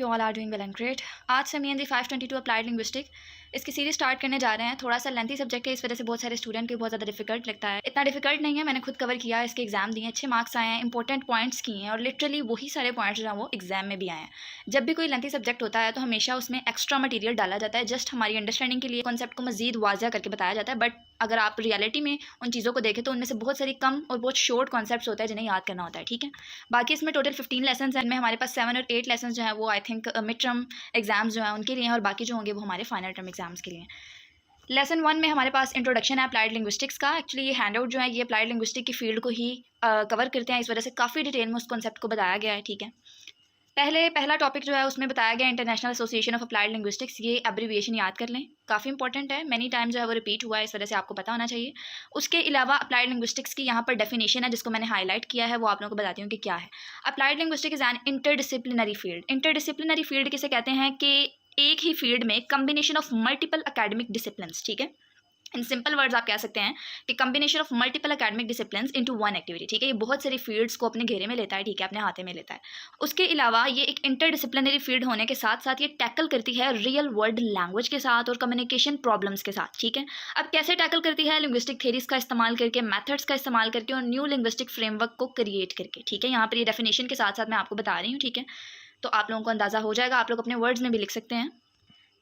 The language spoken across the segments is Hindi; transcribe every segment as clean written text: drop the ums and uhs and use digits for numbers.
You all are doing well and great. आज से मी एन दी 522 अप्लाइड लिंग्विस्टिक इसकी सीरीज स्टार्ट करने जा रहे हैं। थोड़ा सा लेंथी सब्जेक्ट है, इस वजह से बहुत सारे स्टूडेंट को बहुत ज़्यादा डिफिकल्ट लगता है। इतना डिफिकल्ट नहीं है, मैंने खुद कवर किया, इसके एग्जाम दिए, अच्छे मार्क्स आए हैं, इंपॉर्टेंट पॉइंट्स किए हैं और लिटरली वही सारे पॉइंट्स जो हैं वो एग्जाम में भी आए हैं। जब भी कोई लेंथी सब्जेक्ट होता है तो हमेशा उसमें एक्स्ट्रा मटीरियल डाला जाता है, जस्ट हमारी अंडरस्टैंडिंग के लिए कॉन्सेप्ट को मजीद वाज़िया करके बताया जाता है। बट अगर आप रियलिटी में उन चीज़ों को देखें तो उनमें से बहुत सारी कम और बहुत शॉर्ट कॉन्सेप्ट्स होते हैं जिन्हें याद करना होता है। ठीक है, बाकी इसमें टोटल 15 लेसन हैं, इनमें हमारे पास 7 और 8 लेसन जो है वो I think mid term exams जो हैं उनके लिए हैं और बाकी जो होंगे वो हमारे फाइनल टर्म एग्जाम्स के लिए। लेसन 1 में हमारे पास इंट्रोडक्शन है अप्लाइड लिंग्विस्टिक्स का। एक्चुअली ये हैंड आउट जो है ये अप्लाइड लिंग्विस्टिक की फील्ड को ही कवर करते हैं, इस वजह से काफ़ी डिटेल में उस कॉन्सेप्ट को बताया गया है। ठीक है, पहला टॉपिक जो है उसमें बताया गया international association of applied linguistics. ये एब्रीविएशन याद कर लें, काफ़ी इंपॉर्टेंट है, मैनी टाइम जो है वो रिपीट हुआ है, इस वजह से आपको पता होना चाहिए। उसके अलावा अप्लाइड लिंग्विस्टिक्स की यहाँ पर डेफिनेशन है जिसको मैंने हाईलाइट किया है, वो आप लोगों को बताती हूँ कि क्या है। Applied linguistic is an interdisciplinary field. Interdisciplinary field किसे कहते हैं कि एक ही फील्ड में combination of multiple academic disciplines. ठीक है, इन सिंपल वर्ड्स आप कह सकते हैं कि combination of multiple academic disciplines into one activity. ठीक है, ये बहुत सारी फील्ड्स को अपने घेरे में लेता है, ठीक है, अपने हाथे में लेता है। उसके अलावा ये एक इंटरडिसिप्लिनरी फील्ड होने के साथ साथ ये टैकल करती है रियल वर्ल्ड लैंग्वेज के साथ और कम्युनिकेशन प्रॉब्लम्स के साथ। ठीक है, अब कैसे टैकल करती है? लिंग्विस्टिक थेरीज का इस्तेमाल करके, मैथड्स का इस्तेमाल करके और न्यू लिंग्विस्टिक फ्रेमवर्क को क्रिएट करके। ठीक है, यहाँ पर ये डेफिनेशन के साथ साथ मैं आपको बता रही हूँ। ठीक है, तो आप लोगों को अंदाज़ा हो जाएगा, आप लोग अपने वर्ड्स में भी लिख सकते हैं।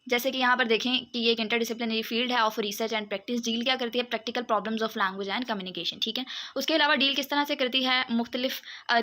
जैसे कि यहाँ पर देखें कि ये एक इंटरडिसिप्लिनरी फील्ड है of research and practice. Deal क्या करती है? Practical problems of language and communication. ठीक है, उसके अलावा डील किस तरह से करती है? मुख्तलिफ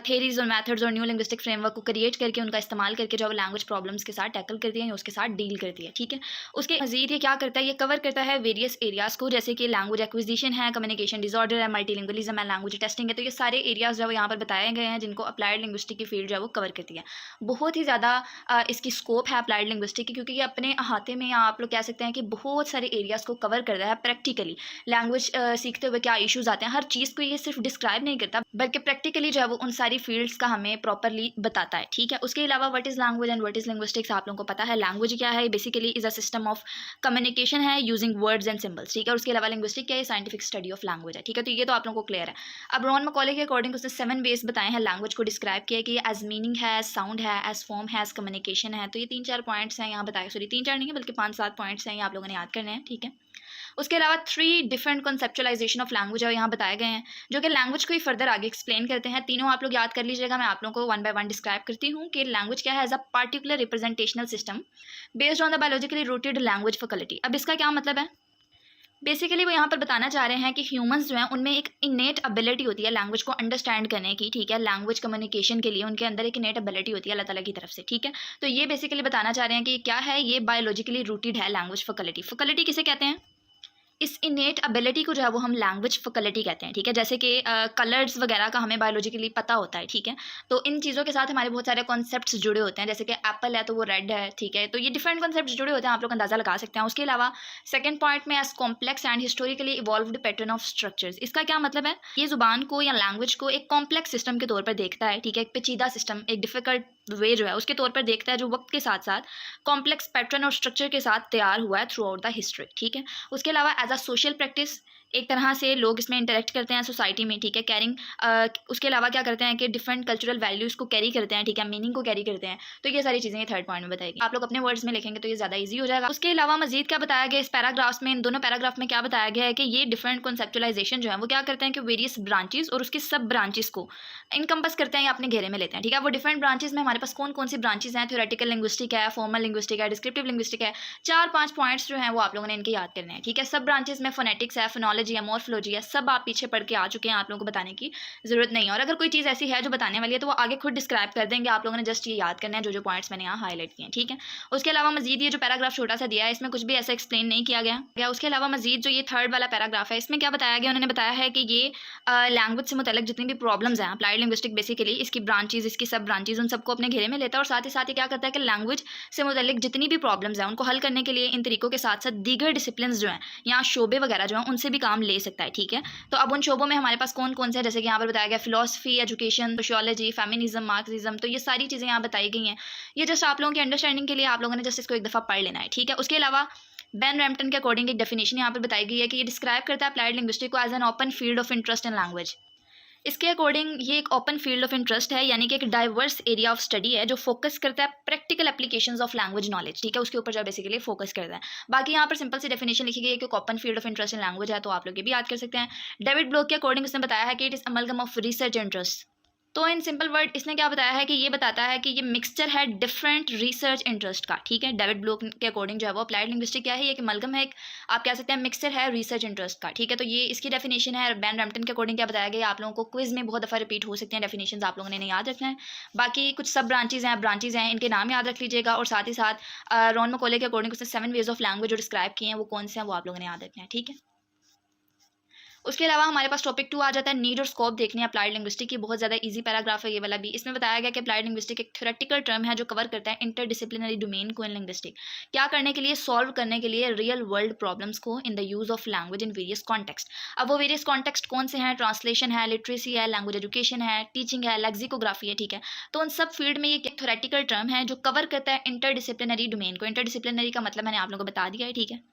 थेरीज और मैथड्स और न्यू लिंग्विस्टिक फ्रेमवर्क को क्रिएट करके उनका इस्तेमाल करके जो लैंग्वेज प्रॉब्लम्स के साथ टैकल करती है या उसके साथ डील करती है। ठीक है, उसके मजीद ये क्या करता है? ये कवर करता है वेरियस एरियाज़ को, जैसे कि लैंग्वेज एक्विजिशन है, कम्युनिकेशन डिसऑर्डर है, मल्टीलिंगुअलिज्म है, लैंग्वेज टेस्टिंग है। तो ये सारे एरियाज़ जो है यहाँ पर बताए गए हैं जिनको अप्लाइड लिंग्विस्टिक की फील्ड जो है वो कवर करती है। बहुत ही ज़्यादा इसकी स्कोप है अप्लाइड लिंग्विस्टिक की, क्योंकि ये अपने अहाते में या आप लोग कह सकते हैं कि बहुत सारे एरियाज़ को कवर करता है प्रैक्टिकली। लैंग्वेज सीखते हुए क्या इश्यूज आते हैं, हर चीज़ को ये सिर्फ डिस्क्राइब नहीं करता बल्कि प्रैक्टिकली जो है वो उन सारी फील्ड्स का हमें प्रॉपरली बताता है। ठीक है, उसके अलावा what is language and what is linguistics आप लोगों को पता है। लैंग्वेज क्या है? Basically is a system of communication है यूजिंग वर्ड्स एंड सिंबल्स। ठीक है, और उसके अलावा लिंग्विस्टिक क्या है? साइंटिफिक स्टडी ऑफ लैंग्वेज है। ठीक है, तो ये तो आप लोगों को क्लियर है। अब रॉन मैकॉले के अकॉर्डिंग उसने 7 वेज बताए हैं लैंग्वेज को डिस्क्राइब किया कि एज मीनिंग है, एज साउंड है, एज फॉर्म है, एज कम्युनिकेशन है। तो ये 3-4 पॉइंट्स हैं यहाँ बताए, सॉरी 3-4 नहीं है बल्कि 5-7 पॉइंट्स हैं, ये आप लोगों ने याद करने हैं। ठीक है, उसके अलावा 3 डिफरेंट कॉन्सेप्चुलाइजेशन ऑफ लैंग्वेज है यहाँ बताए गए हैं जो कि लैंग्वेज को ही फर्दर आगे एक्सप्लेन करते हैं। तीनों आप लोग याद कर लीजिएगा, मैं आप लोगों को 1 बाय 1 डिस्क्राइब करती हूँ कि लैंग्वेज क्या है। As a particular representational system based on the biologically rooted language faculty. अब इसका क्या मतलब है? बेसिकली वो यहाँ पर बताना चाह रहे हैं कि ह्यूमंस जो हैं उनमें एक इनेट एबिलिटी होती है लैंग्वेज को अंडरस्टैंड करने की। ठीक है, लैंग्वेज कम्युनिकेशन के लिए उनके अंदर एक इनेट एबिलिटी होती है अल्लाह ताला की तरफ से। ठीक है, तो ये बेसिकली बताना चाह रहे हैं कि क्या है, ये बायोलॉजिकली रूटेड है लैंग्वेज फैकल्टी। फैकल्टी किसे कहते हैं? इस इनेट एबिलिटी को जो है वो हम लैंग्वेज फैकल्टी कहते हैं। ठीक है, जैसे कि कलर्स वगैरह का हमें बायोलॉजिकली पता होता है। ठीक है, तो इन चीज़ों के साथ हमारे बहुत सारे कॉन्सेप्ट्स जुड़े होते हैं, जैसे कि एप्पल है तो वो रेड है। ठीक है, तो ये डिफरेंट कॉन्सेप्ट्स जुड़े होते हैं, आप लोग अंदाज़ा लगा सकते हैं। उसके अलावा सेकंड पॉइंट में as complex and historically evolved pattern of structures. इसका क्या मतलब है? ये जुबान को या लैंग्वेज को एक कॉम्प्लेक्स सिस्टम के तौर पर देखता है। ठीक है, एक पेचीदा सिस्टम, एक डिफिकल्ट वे जो है उसके तौर पर देखता है, जो वक्त के साथ साथ कॉम्प्लेक्स पैटर्न और स्ट्रक्चर के साथ तैयार हुआ है थ्रू आउट द हिस्ट्री। ठीक है, उसके अलावा एज अ सोशल प्रैक्टिस एक तरह से लोग इसमें इंटरेक्ट करते हैं सोसाइटी में। ठीक है, कैरिंग उसके अलावा क्या करते हैं कि डिफरेंट कल्चरल वैल्यूज़ को कैरी करते हैं। ठीक है, मीनिंग को कैरी करते हैं। तो ये सारी चीज़ें ये थर्ड पॉइंट में बताएगी, आप लोग अपने वर्ड्स में लिखेंगे तो ये ज़्यादा ईजी हो जाएगा। उसके अलावा मजीद क्या बताया गया इस पैराग्राफ्स में, इन दोनों पैराग्राफ में क्या बताया गया है कि ये डिफरेंट कॉन्सेप्चुलाइजेशन जो है वो क्या करते हैं कि वेरियस ब्रांचेस और उसकी सब ब्रांचेस को इनकम्पस करते हैं या अपने घेरे में लेते हैं। ठीक है, वो डिफरेंट ब्रांचेस में हमारे पास कौन कौन सी ब्रांचेस हैं? थ्योरेटिकल लिंग्विस्टिक है, फॉर्मल लिंग्विस्टिक है, डिस्क्रिप्टिव लिंग्विस्टिक है। 4-5 पॉइंट्स जो हैं वो आप लोगों ने इनके याद करने हैं। ठीक है, सब ब्रांचेस में फोनेटिक्स है, फोनोलॉजी है, मॉर्फोलॉजी है, सब आप पीछे पढ़ के आ चुके हैं, आप लोगों को बताने की जरूरत नहीं है। और अगर कोई चीज़ ऐसी है जो बताने वाली है तो वो आगे खुद डिस्क्राइब कर देंगे, आप लोगों ने जस्ट ये याद करना है जो पॉइंट्स मैंने यहाँ हाईलाइट किए हैं। ठीक है, उसके अलावा मजीद ये जो पैराग्राफ छोटा सा दिया है इसमें कुछ भी ऐसा एक्सप्लेन नहीं किया गया। उसके अलावा मजीद जो ये थर्ड वाला पैराग्राफ है इसमें क्या बताया गया, उन्होंने बताया है कि ये लैंग्वेज से मुतल्लिक जितनी भी प्रॉब्लम्स हैं, अप्लाइड लिंग्विस्टिक बेसिकली इसकी ब्रांचेज, इसकी सब ब्रांचेज, उन सबको अपने घेरे में लेता है और साथ ही साथ ये क्या करता है कि लैंग्वेज से मुतल्लिक जितनी भी प्रॉब्लम्स हैं उनको हल करने के लिए इन तरीकों के साथ साथ दीगर डिसिप्लिन्स जो हैं या शोबे वगैरह जो हैं उनसे भी काम ले सकता है। ठीक है, तो अब उन शोबों में हमारे पास कौन कौन से हैं, जैसे कि यहाँ पर बताया गया philosophy, education, sociology, feminism, Marxism. तो ये सारी चीज़ें यहाँ बताई गई हैं। ये जस्ट आप लोगों की अंडरस्टैंडिंग के लिए आप लोगों ने जस्ट इसको एक दफ़ा पढ़ लेना है। ठीक है, उसके अलावा बेन रैम्पटन के अकॉर्डिंग एक डेफिनेशन यहाँ पर बताई गई है कि ये डिस्क्राइब करता है अप्लाइड लिंग्विस्टिक को as an open field of interest in language. इसके अकॉर्डिंग ये एक ओपन फील्ड ऑफ इंटरेस्ट है, यानी कि एक डाइवर्स एरिया ऑफ स्टडी है जो फोकस करता है practical applications of language knowledge, ठीक है, उसके ऊपर जो बेसिकली फोकस करता है। बाकी यहाँ पर सिंपल सी डेफिनेशन लिखी गई है कि open field of interest in language है, तो आप लोग ये भी याद कर सकते हैं। डेविड ब्लॉक के अकॉर्डिंग उसने बताया है कि it is amalgam of research interest. तो इन सिंपल वर्ड इसने क्या बताया है कि ये बताता है कि ये मिक्सचर है डिफरेंट रिसर्च इंटरेस्ट का, ठीक है। डेविड ब्लॉक के अकॉर्डिंग जो है वो अप्लाइड लिंग्विस्टिक क्या है, ये कि मलगम है, एक आप कह सकते हैं मिक्सचर है रिसर्च इंटरेस्ट का, ठीक है। तो ये इसकी डेफिनेशन है। बैन रैम्पटन के अकॉर्डिंग क्या बताया गया, आप लोगों को क्विज में बहुत दफ़ा रिपीट हो सकते हैं डेफिनेशन, आप लोगों ने नहीं याद रखना है। बाकी कुछ सब ब्रांचेज हैं, इनके नाम याद रख लीजिएगा, और साथ ही साथ रॉन मैकॉले के अकॉर्डिंग उसने 7 वेज ऑफ लैंग्वेज जो डिस्क्राइब किए हैं वो कौन से हैं वो आप लोगों ने याद रखना है, ठीक है। उसके अलावा हमारे पास टॉपिक 2 आ जाता है नीड और स्कोप देखने अप्लाइड लिंग्विस्टिक की। बहुत ज़्यादा इजी पैराग्राफ है ये वाला भी। इसमें बताया गया कि अप्लाइड लिंग्विस्टिक एक थ्योरेटिकल टर्म है जो कवर करता है इंटरडिसिप्लिनरी डोमेन को इन लिंग्विस्टिक, क्या करने के लिए, सॉल्व करने के लिए रियल वर्ल्ड प्रॉब्लम्स को in the use of language in various context. अब वो वेरियस कॉन्टेक्स्ट कौन से हैं, ट्रांसलेशन है, लिटरेसी है, लैंग्वेज एजुकेशन है, टीचिंग है, लेक्सिकोग्राफी है, ठीक है। तो उन सब फील्ड में ये थ्योरेटिकल टर्म है जो कवर करता है इंटरडिसिप्लिनरी डोमेन को। इंटरडिसिप्लिनरी का मतलब मैंने आप लोगों को बता दिया है, ठीक है।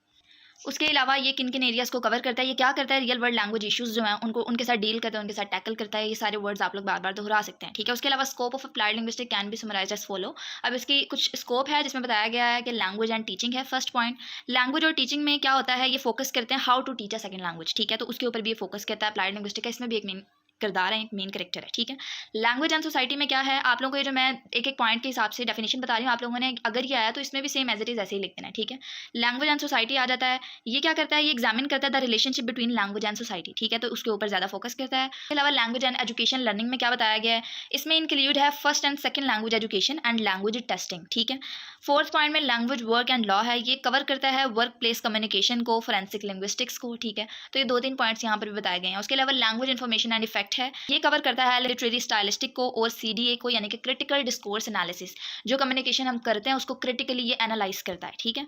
उसके अलावा ये किन किन एरियाज़ को कवर करता है, ये क्या करता है, रियल वर्ल्ड लैंग्वेज इश्यूज़ जो हैं उनको उनके साथ डील करता है, उनके साथ टैकल करता है। ये सारे वर्ड्स आप लोग बार बार दोहरा सकते हैं, ठीक है। उसके अलावा scope of applied linguistic can be summarized as follow. अब इसकी कुछ स्कोप है जिसमें बताया गया है कि लैंग्वेज एंड टीचिंग है। फर्स्ट पॉइंट, लैंग्वेज और टीचिंग में क्या होता है, ये फोकस करते हैं how to teach a second language, ठीक है। तो उसके ऊपर भी ये फोकस करता है अप्लाइड लिंग्विस्टिक का, इसमें भी एक मेन किरदार है, एक मेन करेक्टर है, ठीक है। लैंग्वेज एंड सोसाइटी में क्या है, आप लोगों को ये जो मैं एक एक पॉइंट के हिसाब से डेफिनेशन बता रही हूँ, आप लोगों ने अगर ये आया तो इसमें भी सेम एज इट इज ऐसे ही लिख देना है, ठीक है। लैंग्वेज एंड सोसाइटी आ जाता है, ये क्या करता है, ये एग्जामिन करता है the relationship between language and society, ठीक है। तो उसके ऊपर ज़्यादा फोकस करता है। इसके अलावा लैंग्वेज एंड एजुकेशन लर्निंग में क्या बताया गया है, इसमें इंक्लूड है first and second language education and language testing, ठीक है। फोर्थ पॉइंट में लैंग्वेज वर्क एंड लॉ है, ये कवर करता है वर्क प्लेस कम्युनिकेशन को, फोरेंसिक लिंग्विस्टिक्स को, ठीक है। तो ये 2-3 पॉइंट्स यहाँ पर भी बताए गए हैं। उसके अलावा लैंग्वेज इन्फॉर्मेशन एंड इफेक्ट है, ये कवर करता है लिटरेरी स्टाइलिस्टिक को और CDA को, यानी कि क्रिटिकल डिस्कोर्स एनालिसिस, जो कम्युनिकेशन हम करते हैं उसको क्रिटिकली ये एनालाइज करता है, ठीक है।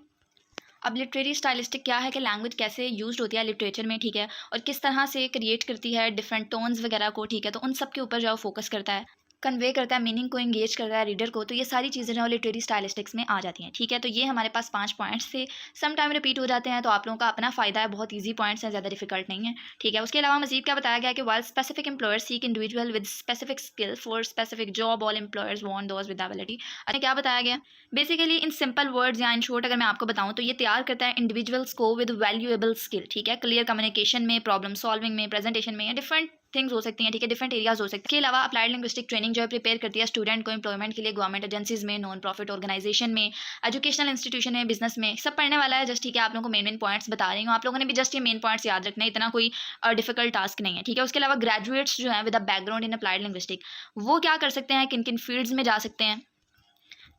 अब लिटरेरी स्टाइलिस्टिक क्या है कि लैंग्वेज कैसे यूज होती है लिटरेचर में, ठीक है, और किस तरह से क्रिएट करती है डिफरेंट टोन्स वगैरह को, ठीक है। तो उन सब के ऊपर जो फोकस करता है, कन्वे करता है, मीनिंग को एंगेज करता है रीडर को। तो ये सारी चीज़ें जो लिटरेरी स्टाइलिस्टिक्स में आ जाती हैं, ठीक है। तो ये हमारे पास 5 पॉइंट्स थे, सम टाइम रिपीट हो जाते हैं, तो आप लोगों का अपना फ़ायदा है, बहुत ईजी पॉइंट्स हैं, ज़्यादा डिफिकल्ट नहीं है, ठीक है। उसके अलावा मजीद क्या बताया गया कि while specific employers seek individual with specific skill for specific job, all employers want those with ability. अरे क्या बताया गया, बेसिकली इन सिंपल वर्ड्स या इन शॉर्ट अगर मैं आपको बताऊँ तो ये तैयार करता है इंडिविजुअल्स को विद वैल्यूएबल स्किल, ठीक है, क्लियर कम्युनिकेशन में, प्रॉब्लम सॉल्विंग में, प्रेजेंटेशन में, या डिफरेंट थिंग्स हो सकती हैं, ठीक है, डिफरेंट एरियाज हो सकते हैं। इसके अलावा अप्लाइड लिंग्विस्टिक ट्रेनिंग जो है प्रिपेयर करती है स्टूडेंट को एम्प्लॉयमेंट के लिए गवर्नमेंट एजेंसीज में, नॉन प्रॉफिट ऑर्गेनाइजेशन में, एजुकेशनल इंस्टीट्यूशन में, बिजनेस में, सब पढ़ने वाला है जस्ट, ठीक है। आप लोगों को मेन पॉइंट्स बता रही हूँ, आप लोगों ने भी जस्ट ये मेन पॉइंट्स याद रखना है, इतना कोई डिफिकल्ट टास्क नहीं है, ठीक है। उसके अलावा ग्रेजुएट्स जो है with a background in applied linguistic वो क्या कर सकते हैं, किन किन फील्ड्स में जा सकते हैं,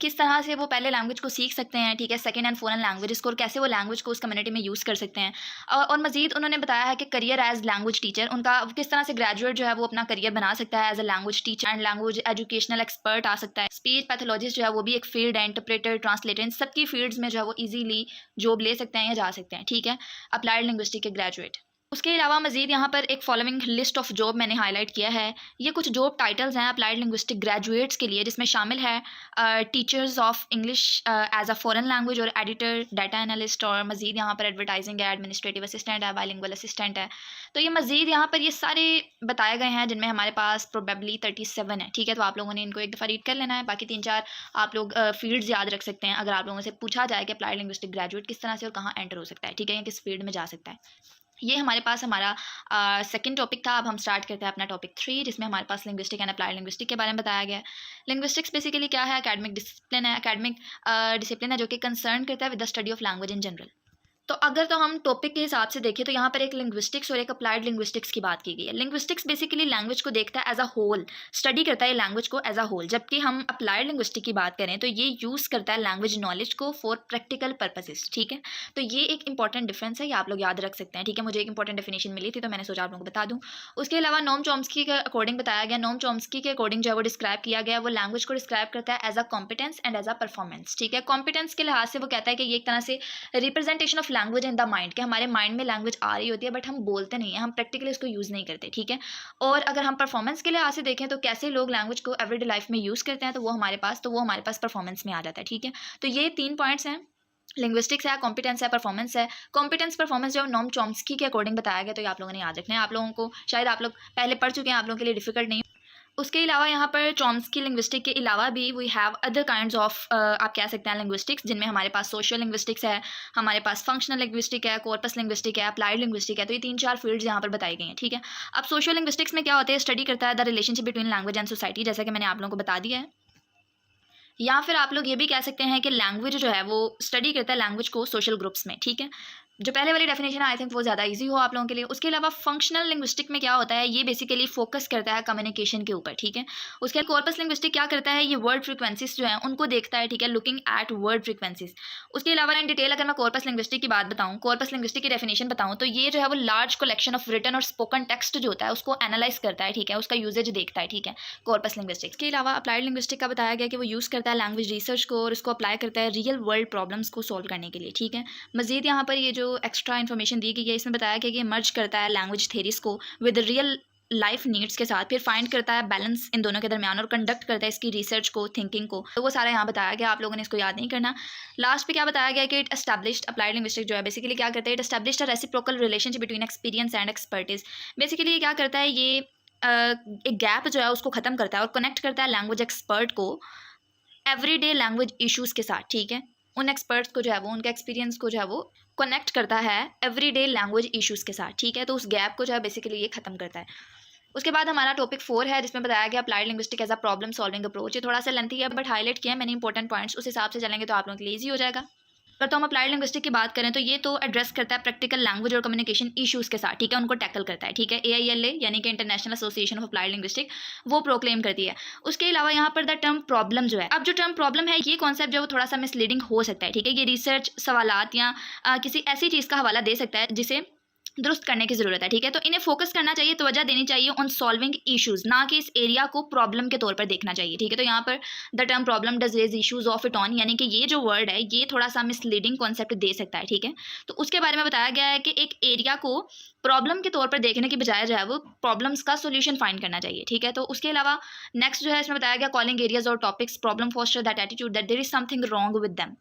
किस तरह से वो पहले लैंग्वेज को सीख सकते हैं, ठीक है, सेकंड एंड फॉरेन लैंग्वेजेस को, और कैसे वो लैंग्वेज को उस कम्युनिटी में यूज़ कर सकते हैं। और मजीद उन्होंने बताया है कि करियर एज लैंग्वेज टीचर, उनका किस तरह से ग्रेजुएट जो है वो अपना करियर बना सकता है as a language teacher and language educational expert आ सकता है। स्पीच पैथोलॉजिस्ट जो है वो भी एक फील्ड है, इंटरप्रेटर, ट्रांसलेटर, इन सबकी फील्ड्स में जो है वो ईजीली जॉब ले सकते हैं या जा सकते हैं, ठीक है, अप्लाइड लिंग्विस्टिक के ग्रेजुएट। उसके अलावा मजीद यहाँ पर एक फॉलोइंग लिस्ट ऑफ जॉब मैंने हाईलाइट किया है। ये कुछ जॉब टाइटल्स हैं अप्लाइड लिंग्विस्टिक ग्रेजुएट्स के लिए, जिसमें शामिल है teachers of English as a foreign language और एडिटर, डाटा एनालिस्ट, और मजीद यहाँ पर एडवर्टाइजिंग है, एडमिनिस्ट्रेटिव असिस्टेंट है, बाइलिंगुअल असिस्टेंट है। तो ये मजीद यहाँ पर ये सारे बताए गए हैं जिनमें हमारे पास प्रोबेबली 37 है, ठीक है। तो आप लोगों ने इनको एक दफ़ा रीड कर लेना है, बाकी 3-4 आप लोग फील्ड्स याद रख सकते हैं अगर आप लोगों से पूछा जाए कि अप्लाइड लिंग्विस्टिक ग्रेजुएट किस तरह से और कहाँ एंटर हो सकता है, ठीक है, या किस फील्ड में जा सकता है। ये हमारे पास हमारा सेकंड टॉपिक था। अब हम स्टार्ट करते हैं अपना टॉपिक 3, जिसमें हमारे पास लिंग्विस्टिक एंड अप्लाइड लिंग्विस्टिक के बारे में बताया गया है। लिंग्विस्टिक्स बेसिकली क्या है, एकेडमिक डिसिप्लिन है, डिसिप्लिन है जो कि कंसर्न करता है with the study of language in general. तो अगर तो हम टॉपिक के हिसाब से देखें तो यहाँ पर एक लिंग्विस्टिक्स और एक अप्लाइड लिंग्विस्टिक्स की बात की गई है। लिंग्विस्टिक्स बेसिकली लैंग्वेज को देखता है एज अ होल, स्टडी करता है लैंग्वेज को एज अ होल, जबकि हम अप्लाइड लिंग्विस्टिक की बात करें तो ये यूज़ करता है लैंग्वेज नॉलेज को फॉर प्रैक्टिकल पर्पसेस, ठीक है। तो ये एक इंपॉर्टेंट डिफरेंस है, ये आप लोग याद रख सकते हैं, ठीक है। मुझे एक इंपॉर्टेंट डेफिनेशन मिली थी तो मैंने सोचा आप लोगों को बता दूँ। उसके अलावा नोम चॉम्स्की के अकॉर्डिंग बताया गया, नोम चॉम्स्की के अकॉर्डिंग जो है वो डिस्क्राइब किया गया, वो लैंग्वेज को डिस्क्राइब करता है as a competence and as a performance, ठीक है। कॉम्पिटेंस के लिहाज से वो कहता है कि ये एक तरह से representation of language in the mind, कि हमारे माइंड में लैंग्वेज आ रही होती है बट हम बोलते नहीं हैं, हम प्रैक्टिकली उसको यूज़ नहीं करते, ठीक है। और अगर हम परफॉर्मेंस के लिहाज से देखें तो कैसे लोग लैंग्वेज को एवरीडे लाइफ में यूज़ करते हैं, तो वो हमारे पास परफॉर्मेंस में आ जाता है, ठीक है। तो ये 3 पॉइंट्स हैं लिंग्विस्टिक्स है, कॉम्पिटेंस है, परफॉर्मेंस है। कॉम्पिटेंस परफॉर्मेंस जो नॉम चॉम्स्की के अकॉर्डिंग बताया गया, तो ये आप लोगों ने याद रखना है। आप लोगों को शायद आप लोग पहले पढ़ चुके हैं, आप लोगों के लिए डिफिकल्ट नहीं। उसके अलावा यहाँ पर चॉम्स्की लिंग्विस्टिक के अलावा भी we have other kinds of आप कह सकते हैं लिंग्विस्टिक्स, जिनमें हमारे पास सोशल लिंग्विस्टिक्स है, हमारे पास फंक्शनल लिंग्विस्टिक है, कॉर्पस लिंग्विस्टिक है, अप्लाइड लिंग्विस्टिक है। तो ये 3-4 फील्ड्स यहाँ पर बताई गई हैं, ठीक है। अब सोशल लिंग्विस्टिक्स में क्या होता है, स्टडी करता है the relationship between language and society, जैसा कि मैंने आप लोगों को बता दिया है। या फिर आप लोग ये भी कह सकते हैं कि लैंग्वेज जो है वो स्टडी करता है लैंग्वेज को सोशल ग्रुप्स में, ठीक है। जो पहले वाली डेफिनेशन है आई थिंक वो ज़्यादा इजी हो आप लोगों के लिए। उसके अलावा फंक्शनल लिंग्विस्टिक में क्या होता है, ये बेसिकली फोकस करता है कम्युनिकेशन के ऊपर, ठीक है। उसके बाद कॉर्पस लिंग्विस्टिक क्या करता है, ये वर्ड फ्रिक्वेंसीज जो है उनको देखता है, ठीक है, लुकिंग एट वर्ड फ्रिक्वेंसीज। उसके अलावा इन डिटेल अगर मैं कॉर्पस लिंग्विस्टिक की बात बताऊँ, कॉर्पस लिंग्विस्टिक की डेफिनेशन बताऊँ, तो ये जो है वो लार्ज कलेक्शन ऑफ रिटन और स्पोकन टेक्स्ट जो होता है उसको एनालाइज करता है, ठीक है, उसका यूजेज देखता है, ठीक है, कॉर्पस लिंग्विस्टिक। के अलावा अप्लाइड लिंग्विस्टिक का बताया गया कि वो यूज़ करता है लैंग्वेज रिसर्च को और उसको अप्लाई करता है रियल वर्ल्ड प्रॉब्लम्स को सॉल्व करने के लिए, ठीक है। मजीद यहाँ पर ये जो एक्स्ट्रा इन्फॉर्मेशन दी गई है, इसमें बताया गया कि मर्ज करता है लैंग्वेज थेरीज को विद रियल लाइफ नीड्स के साथ, फिर फाइंड करता है बैलेंस इन दोनों के दरमियान और कंडक्ट करता है इसकी रिसर्च को, थिंकिंग को। तो वो सारा यहाँ बताया गया, आप लोगों ने इसको याद नहीं करना। लास्ट पे क्या बताया गया कि इट एस्टैब्लिश्ड, अप्लाइड लिंग्विस्टिक जो है बेसिकली क्या करता है, it established a reciprocal relationship between experience and expertise. Basically ये क्या करता है, ये एक गैप जो है उसको ख़त्म करता है और कनेक्ट करता है लैंग्वेज एक्सपर्ट को एवरीडे लैंग्वेज इश्यूज़ के साथ, ठीक है। उन एक्सपर्ट्स को जो है वो उनके एक्सपीरियंस को जो है वो कनेक्ट करता है एवरीडे लैंग्वेज इश्यूज़ के साथ, ठीक है। तो उस गैप को जो है बेसिकली ये ख़त्म करता है। उसके बाद हमारा टॉपिक 4 है, जिसमें बताया गया applied linguistic as a problem solving approach. ये थोड़ा सा लेंथी है बट हाईलाइट किया है मैंने इंपॉर्टेंट पॉइंट्स, उस हिसाब से चलेंगे तो आप लोगों के लिए ईजी हो जाएगा। अगर तो हम अप्लाइड लिंग्विस्टिक की बात करें तो ये तो एड्रेस करता है प्रैक्टिकल लैंग्वेज और कम्युनिकेशन इश्यूज़ के साथ, ठीक है, उनको टैकल करता है, ठीक है। AILA यानी कि international association of applied linguistic वो प्रोक्लेम करती है। उसके अलावा यहाँ पर द टर्म प्रॉब्लम जो है, अब जो टर्म प्रॉब्लम है ये कॉन्सेप्ट जो है वो थोड़ा सा मिसलीडिंग हो सकता है, ठीक है। ये रिसर्च सवालात या किसी ऐसी चीज़ का हवाला दे सकता है जिसे दुरुस्त करने की ज़रूरत है, ठीक है। तो इन्हें फोकस करना चाहिए, तवज्जो देनी चाहिए ऑन सॉल्विंग इश्यूज़, ना कि इस एरिया को प्रॉब्लम के तौर पर देखना चाहिए, ठीक है। तो यहाँ पर the term problem does raise issues of it on, यानी कि ये जो वर्ड है ये थोड़ा सा मिसलीडिंग कॉन्सेप्ट दे सकता है, ठीक है। तो उसके बारे में बताया गया है कि एक एरिया को प्रॉब्लम के तौर पर देखने की बजाय जो है वो प्रॉब्लम्स का सोल्यूशन फाइंड करना चाहिए, ठीक है। तो उसके अलावा नेक्स्ट जो है इसमें बताया गया कॉलिंग एरियाज और topics problem foster that attitude that there is something wrong with them.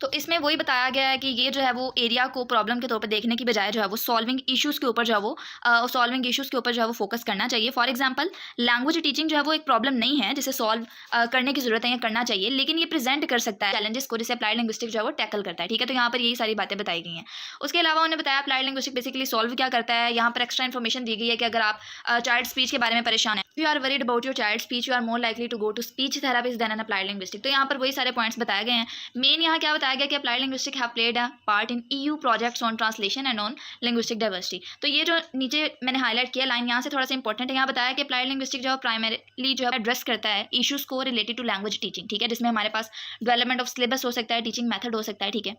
तो इसमें वही बताया गया है कि ये जो है वो एरिया को प्रॉब्लम के तौर पर देखने की बजाय जो है वो सॉल्विंग इश्यूज़ के ऊपर जो है वो सॉल्विंग इश्यूज़ के ऊपर जो है वो फोकस करना चाहिए। फॉर एग्जांपल लैंग्वेज टीचिंग जो है वो एक प्रॉब्लम नहीं है जिसे सॉल्व करने की ज़रूरत है या करना चाहिए, लेकिन ये प्रेजेंट कर सकता है चैलेंजेस को, जिसे अप्लाइड लिंग्विस्टिक जो है वो टैकल करता है, ठीक है। तो यहाँ पर यही सारी बातें बताई गई हैं। उसके अलावा उन्होंने बताया अप्लाइड लिंग्विस्टिक बेसिकली सॉल्व क्या करता है। यहाँ पर एक्स्ट्रा इन्फॉर्मेशन दी गई है कि अगर आप चाइल्ड स्पीच के बारे में परेशान है, you are worried about your child speech, you are more likely to go to speech therapist than an applied linguistic. तो यहाँ पर वही सारे पॉइंट्स बताए गए हैं। मेन यहाँ क्या बताया गया कि applied linguistic have played a part in EU projects on translation and on linguistic diversity। तो ये जो नीचे मैंने हाईलाइट किया लाइन यहाँ से थोड़ा सा इंपॉर्टेंट है। यहाँ बताया कि अप्लाइड लिंग्विस्टिक जो है प्राइमरीली जो है एड्रेस करता है इश्यूज़ को रिलेटेड टू लैंग्वेज टीचिंग, ठीक है, जिसमें हमारे पास डेवलपमेंट ऑफ सिलेबस हो सकता है, टीचिंग मेथड हो सकता है, ठीक है,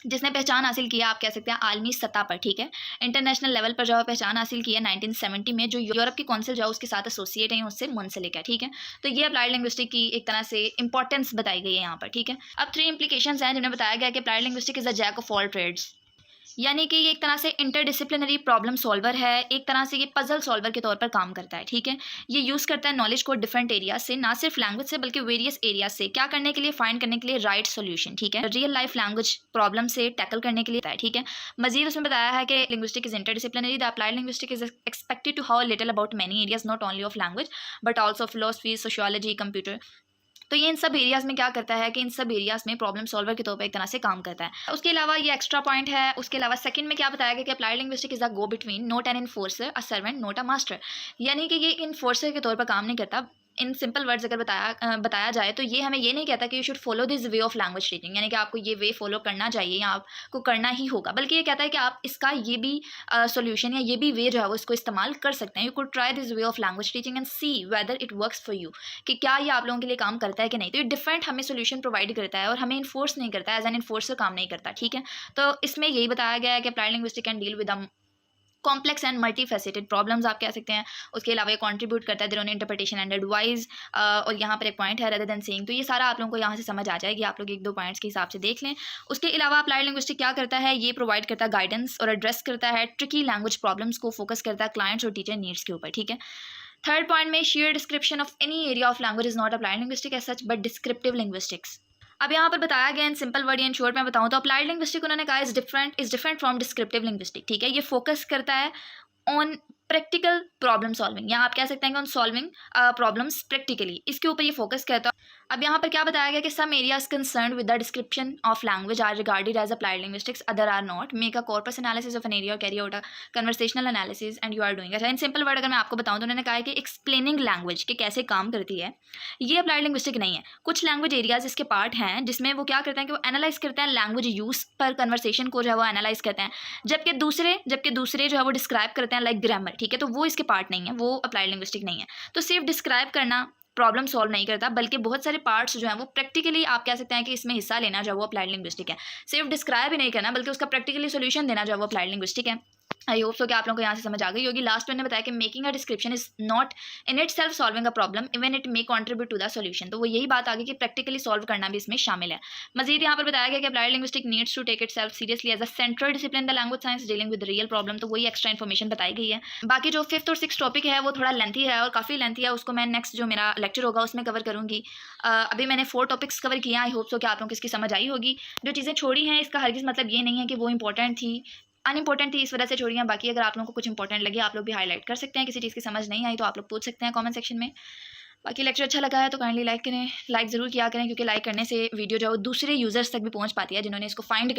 जिसने पहचान हासिल किया आप कह सकते हैं आलमी सतह पर, ठीक है, इंटरनेशनल लेवल पर जो है पहचान हासिल की है 1970 में, जो यूरोप की काउंसिल जो है उसके साथ एसोसिएट है, उससे मुंसलिक है, ठीक है। तो ये अप्लाइड लिंग्विस्टिक की एक तरह से इंपॉर्टेंस बताई गई है यहाँ पर, ठीक है। अब 3 इंप्लीकेशंस हैं जिन्हें बताया गया कि applied linguistic is the jack of all trades, यानी कि ये एक तरह से इंटरडिसिप्लिनरी प्रॉब्लम सॉल्वर है, एक तरह से ये पजल सॉल्वर के तौर पर काम करता है, ठीक है। ये यूज़ करता है नॉलेज को डिफरेंट एरिया से, ना सिर्फ लैंग्वेज से बल्कि वेरियस एरिया से, क्या करने के लिए, फाइंड करने के लिए राइट सोल्यूशन, ठीक है, रियल लाइफ लैंग्वेज प्रॉब्लम से टैकल करने के लिए है, ठीक है। मजीद उसमें बताया है कि linguistic is interdisciplinary, the applied linguistic is expected to how little about many areas not only of language but also philosophy, sociology, computer. तो ये इन सब एरियाज़ में क्या करता है कि इन सब एरियाज़ में प्रॉब्लम सॉल्वर के तौर पर एक तरह से काम करता है। उसके अलावा ये एक्स्ट्रा पॉइंट है। उसके अलावा सेकंड में क्या बताया गया कि applied linguistic is a go between not an enforcer, a servant not a master, यानी कि ये इन्फोर्सर के तौर पर काम नहीं करता। इन सिंपल वर्ड्स अगर बताया जाए तो ये हमें ये नहीं कहता कि you should follow this way of language teaching, यानी कि आपको ये वे फॉलो करना चाहिए या आपको करना ही होगा, बल्कि ये कहता है कि आप इसका ये भी सोल्यूशन या ये भी वे जो है वो इसको इस्तेमाल कर सकते हैं। You could try this way of language teaching and see whether it works for you, कि क्या ये आप लोगों के लिए काम करता है कि नहीं। तो ये डिफरेंट हमें सोल्यूशन प्रोवाइड करता है और हमें इन्फोर्स नहीं करता है, एज एन इन्फोर्सर काम नहीं करता, ठीक है। तो इसमें यही बताया गया है कि applied linguistic can deal with a complex and multi faceted problems आप कह सकते हैं। उसके अलावा ये कंट्रीब्यूट करता है their own interpretation and advice, और यहाँ पर एक पॉइंट है रेदर देन सेइंग। तो ये सारा आप लोगों को यहाँ से समझ आ जाएगी, आप लोग 1-2 पॉइंट्स के हिसाब से देख लें। उसके अलावा अप्लाइड लिंग्विस्टिक क्या करता है, ये प्रोवाइड करता है गाइडेंस और एड्रेस करता है ट्रिकी लैंग्वेज प्रॉब्लम्स को, फोकस करता है क्लाइंट्स और टीचर नीड्स के ऊपर, ठीक है। थर्ड पॉइंट में share description of any area of language is not applied linguistic as such but descriptive linguistics. अब यहाँ पर बताया गया in simple word in short मैं बताऊँ तो अप्लाइड लिंग्विस्टिक उन्होंने कहा is different from descriptive linguistic. ठीक है, ये फोकस करता है ऑन प्रैक्टिकल प्रॉब्लम सॉल्विंग, या आप कह सकते हैं कि ऑन सॉल्विंग प्रॉब्लम्स प्रैक्टिकली, इसके ऊपर ये फोकस करता है। अब यहाँ पर क्या बताया गया कि some areas concerned with the description of language are regarded as applied linguistics, other are not. Make a corpus analysis of an area or carry out a conversational analysis and you are doing. अच्छा, इन सिंपल वर्ड अगर मैं आपको बताऊँ तो उन्होंने कहा है कि एक्सप्लेनिंग लैंग्वेज के कैसे काम करती है ये अप्लाइड लिंग्विस्टिक नहीं है। कुछ लैंग्वेज एरियाज इसके पार्ट हैं जिसमें वो क्या करते हैं कि वो एनालाइज करते हैं लैंग्वेज यूज पर, कन्वर्सेशन को जो है वो एनालाइज करते हैं, जबकि दूसरे जो है वो डिस्क्राइब करते हैं लाइक ग्रामर। ठीक है, तो वो इसके पार्ट नहीं है, वो अप्लाइड लिंग्विस्टिक नहीं है। तो सिर्फ डिस्क्राइब करना प्रॉब्लम सॉल्व नहीं करता, बल्कि बहुत सारे पार्ट्स जो हैं वो प्रैक्टिकली आप कह सकते हैं कि इसमें हिस्सा लेना जो वो अप्लाइड लिंग्विस्टिक है। सिर्फ डिस्क्राइब ही नहीं करना बल्कि उसका प्रैक्टिकली सोल्यूशन देना जो वो अप्लाइड लिंग्विस्टिक है। आई होप सो कि आप लोगों को यहाँ से समझ आ गई होगी। लास्ट मैंने बताया कि making a description is not in itself solving a problem even it may contribute to the solution. तो वो यही बात आ गई कि प्रैक्टिकली सॉल्व करना भी इसमें शामिल है। मजीद यहाँ पर बताया गया कि applied linguistic needs to take itself seriously as a central discipline the language science dealing with real problem. तो वही एक्स्ट्रा इन्फॉर्मेशन बताई गई है। बाकी जो 5th और 6th टॉपिक है वो थोड़ा लेंथी है और काफ़ी लेंथी है, उसको मैं नेक्स्ट जो मेरा लेक्चर होगा उसमें कवर करूँगी। अभी मैंने 4 टॉपिक्स कवर किया। आई होप सो कि आप लोगों को इसकी समझ आई होगी। जो चीज़ें छोड़ी हैं इसका हरगिज़ मतलब ये नहीं है कि वो इंपॉर्टेंट थी, अनइम्पोर्टेंट थी, इस वजह से छोड़ी हैं। बाकी अगर आप लोगों को कुछ इंपॉर्टेंट लगे आप लोग भी हाईलाइट कर सकते हैं। किसी चीज़ की समझ नहीं आई तो आप लोग पूछ सकते हैं कमेंट सेक्शन में। बाकी लेक्चर अच्छा लगा है तो काइंडली लाइक करें, लाइक ज़रूर किया करें, क्योंकि लाइक करने से वीडियो जो है दूसरे यूज़र्स तक भी पहुंच पाती है जिन्होंने इसको फाइंड